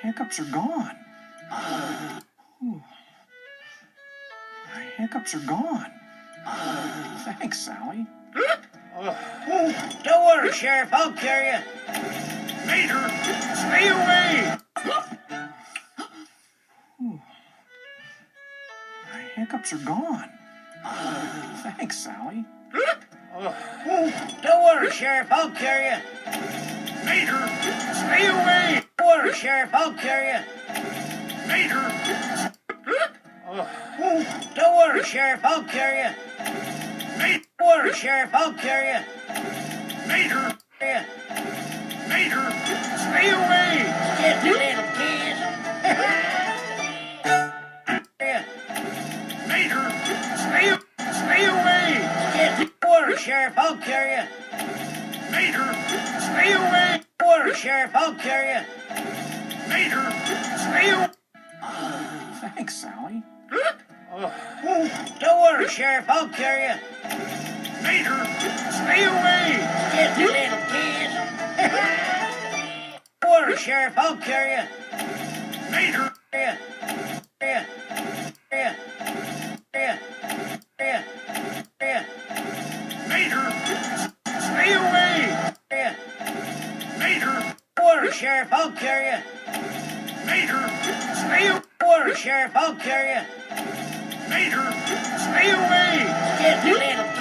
hiccups are gone. Ooh. My hiccups are gone. Thanks, Sally. Don't worry, Sheriff. I'll carry you. Mater, stay away! Ooh. My hiccups are gone. Thanks, Sally. Don't worry, Sheriff. I'll carry you. Mater, stay away! Don't worry, Sheriff. I'll carry you. Mater! Don't worry, Sheriff. I'll carry you. Mater! Don't worry, Sheriff. I'll carry you. Mater! Yeah. Mater! Stay away! Get the little kids. Yeah. Mater! Stay away! Get the water, Sheriff. I'll carry you. Mater! Stay away! Water, Sheriff. I'll carry you. Mater! Stay away! Thanks, Sally. Don't worry, Sheriff. I'll carry you. Mater! Stay away! Get the little kids. Water, Sheriff. I'll carry you. Mater! Yeah. Yeah. Yeah. Yeah. Yeah. Yeah. Mater! Stay away! Yeah. Mater! Water, Sheriff. I'll carry you. Mater! Stay away! Water, Sheriff. I'll carry you. Mater! Stay away! Get the little